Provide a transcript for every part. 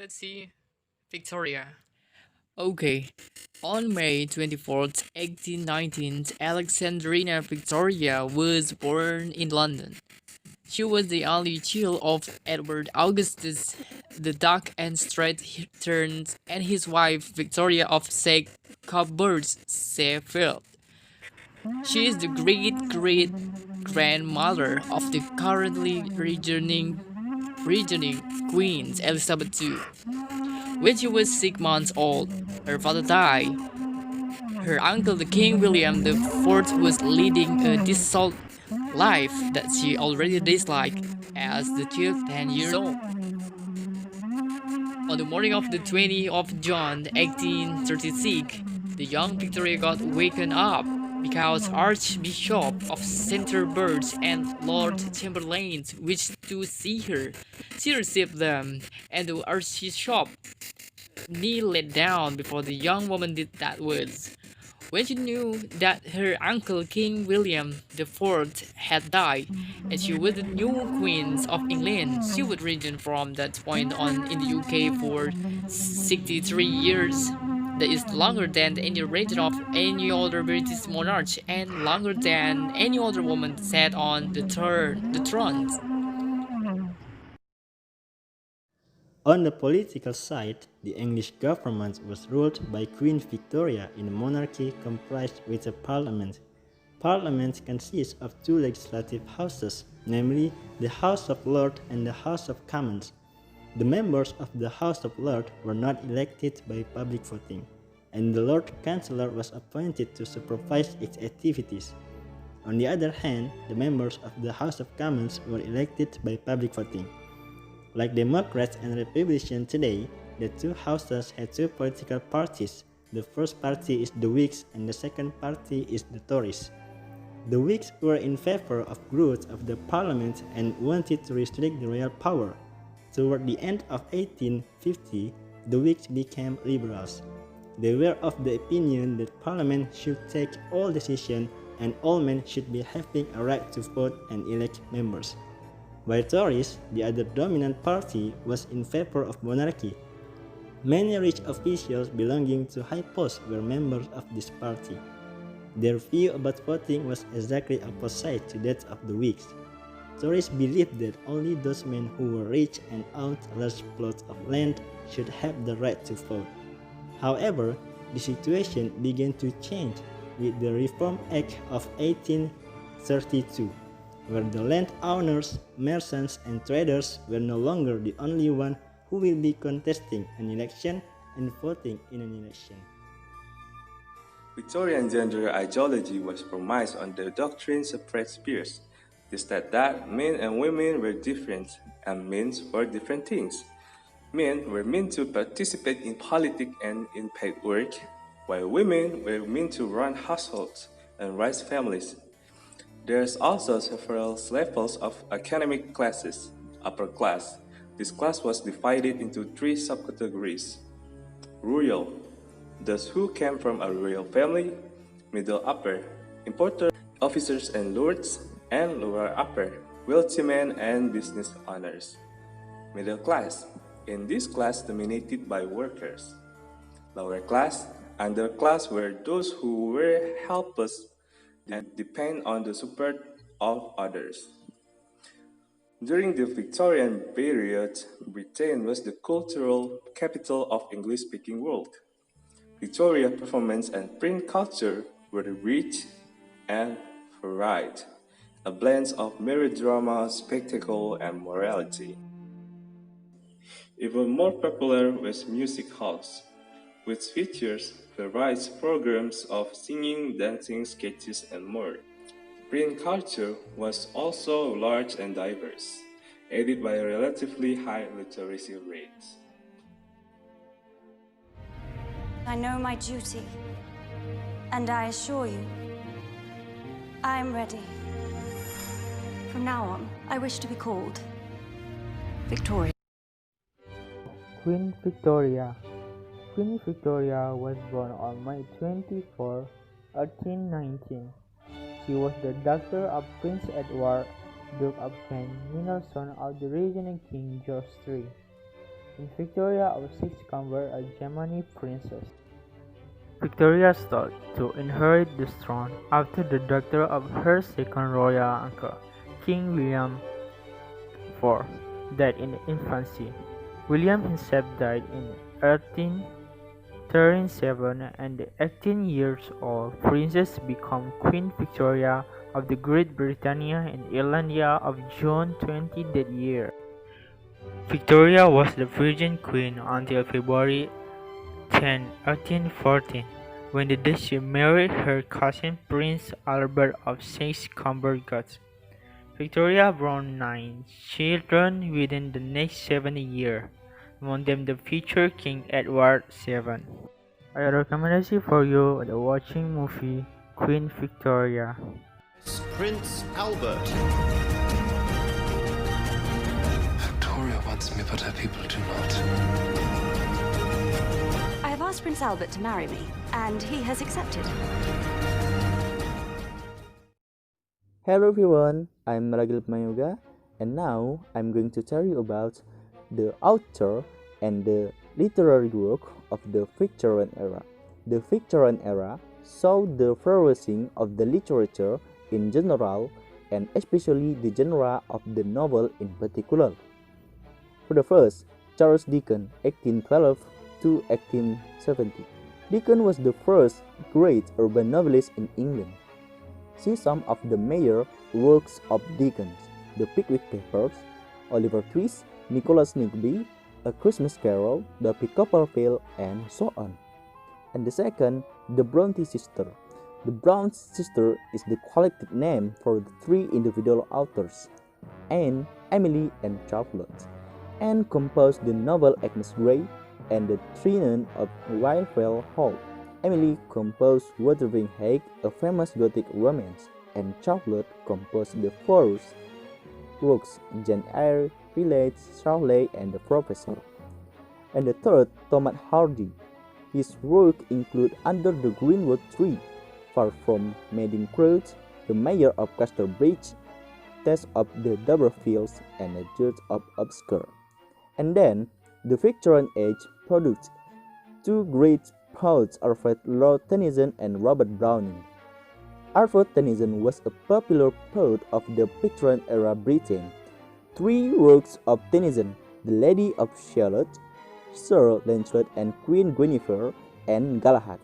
let's see. Victoria. Okay. On May 24th, 1819, Alexandrina Victoria was born in London. She was the only child of Edward Augustus the Dark and Straight-Turned and his wife Victoria of Cobbold's Sheffield. She is the great-great-grandmother of the currently reigning Queen Elizabeth II. When she was 6 months old, her father died. Her uncle, the King William the Fourth, was leading a dissolute life that she already disliked as the child 10 years old. On the morning of the 20th of June 1836, the young Victoria got wakened up because Archbishop of Canterbury and Lord Chamberlain wished to see her. She received them, and the Archbishop kneeled down before the young woman did that words. When she knew that her uncle King William the Fourth had died, and she was the new Queen of England, she would reign from that point on in the UK for 63 years. That is longer than any reign of any other British monarch and longer than any other woman sat on the throne. On the political side, the English government was ruled by Queen Victoria in a monarchy comprised with a parliament. Parliament consists of two legislative houses, namely the House of Lords and the House of Commons. The members of the House of Lords were not elected by public voting, and the Lord Chancellor was appointed to supervise its activities. On the other hand, the members of the House of Commons were elected by public voting. Like Democrats and Republicans today, the two houses had two political parties. The first party is the Whigs and the second party is the Tories. The Whigs were in favor of growth of the parliament and wanted to restrict the royal power. Toward the end of 1850, the Whigs became liberals. They were of the opinion that parliament should take all decisions and all men should be having a right to vote and elect members. While Tories, the other dominant party, was in favor of monarchy. Many rich officials belonging to high posts were members of this party. Their view about voting was exactly opposite to that of the Whigs. Tories believed that only those men who were rich and owned large plots of land should have the right to vote. However, the situation began to change with the Reform Act of 1832. Where the landowners, merchants, and traders were no longer the only one who will be contesting an election and voting in an election. Victorian gender ideology was premised on the doctrines of Fred Spears. They said that men and women were different and meant for different things. Men were meant to participate in politics and in paid work, while women were meant to run households and raise families. There's also several levels of academic classes. Upper class. This class was divided into three subcategories. Royal, those who came from a royal family. Middle upper, important officers and lords. And lower upper, wealthy men and business owners. Middle class, in this class dominated by workers. Lower class, underclass were those who were helpless and depend on the support of others. During the Victorian period, Britain was the cultural capital of English-speaking world. Victorian performance and print culture were rich and varied, a blend of melodrama, spectacle, and morality. Even more popular was music halls, which features various programs of singing, dancing, sketches, and more. Print culture was also large and diverse, aided by relatively high literacy rates. I know my duty, and I assure you, I am ready. From now on, I wish to be called Victoria. Queen Victoria. Queen Victoria was born on May 24, 1819. She was the daughter of Prince Edward, Duke of Kent, minor son of the reigning King George III. and Victoria of Six-Camber, a Germany princess. Victoria sought to inherit the throne after the death of her second royal uncle, King William IV, died in infancy. William himself died in 1837, and the 18-year-old princess became Queen Victoria of the Great Britain and Irlandia of June 20 that year. Victoria was the Virgin Queen until February 10, 1814, when the Duchess married her cousin Prince Albert of Saxe-Coburg-Gotha. Victoria bore 9 children within the next 7 years, among them the future King Edward VII. I recommend for you the watching movie Queen Victoria. Prince Albert. Victoria wants me, but her people do not. I have asked Prince Albert to marry me, and he has accepted. Hello everyone, I'm Ragil, and now I'm going to tell you about the author and the literary work of the Victorian era. The Victorian era saw the flourishing of the literature in general and especially the genre of the novel in particular. For the first, Charles Dickens, 1812 to 1870. Dickens was the first great urban novelist in England. See some of the major works of Dickens: The Pickwick Papers, Oliver Twist, Nicholas Nickleby, A Christmas Carol, The Copperfield, and so on. And the second, The Bronte Sisters. The Bronte Sisters is the collective name for the three individual authors, Anne, Emily, and Charlotte. Anne composed the novel Agnes Grey and the Trianon of Wildfell Hall. Emily composed Wuthering Heights, a famous Gothic romance, and Charlotte composed the first works Jane Eyre, Village, Charlotte, and the Professor. And the third, Thomas Hardy. His work include Under the Greenwood Tree, Far from Maiden Crowds, The Mayor of Casterbridge, Test of the Doverfields, and The Judge of Obscure. And then, the Victorian Age produced two great poets, Alfred Lord Tennyson and Robert Browning. Alfred Tennyson was a popular poet of the Victorian era Britain. Three works of Tennyson, The Lady of Shalott, Sir Lancelot and Queen Guinevere, and Galahad,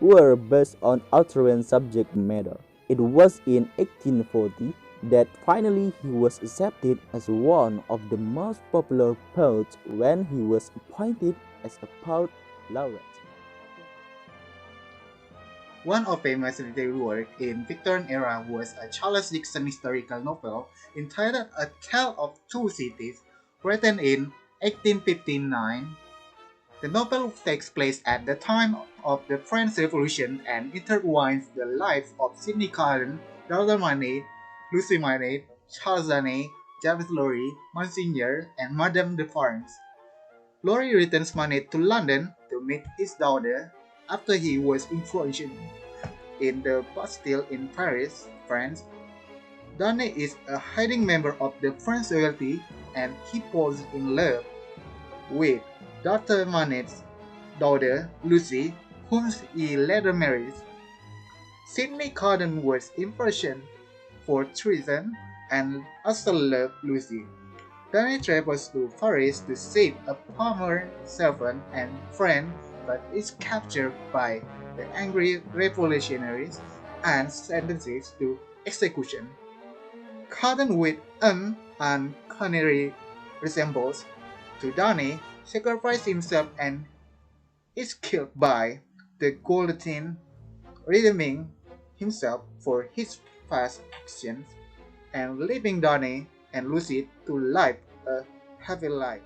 were based on Arthurian subject matter. It was in 1840 that finally he was accepted as one of the most popular poets when he was appointed as a poet laureate. One of famous literary work in Victorian era was a Charles Dickens historical novel entitled A Tale of Two Cities, written in 1859. The novel takes place at the time of the French Revolution and intertwines the lives of Sidney Carden, Dorothy Manet, Lucy Manet, Charles Dane, James Lorry, Monsignor, and Madame de France. Lorry returns Manet to London to meet his daughter after he was imprisoned in the Bastille in Paris, France. Dane is a hiding member of the French royalty and he falls in love with Dr. Manet's daughter, Lucy, whom he later marries. Sidney Carden was imprisoned for treason and also loved Lucy. Dane travels to Paris to save a former servant and friend, but is captured by the angry revolutionaries and sentenced to execution. Carden, with an uncanny resemblance to Dane, sacrifices himself and is killed by the guillotine, redeeming himself for his past actions and leaving Dane and Lucy to live a happy life.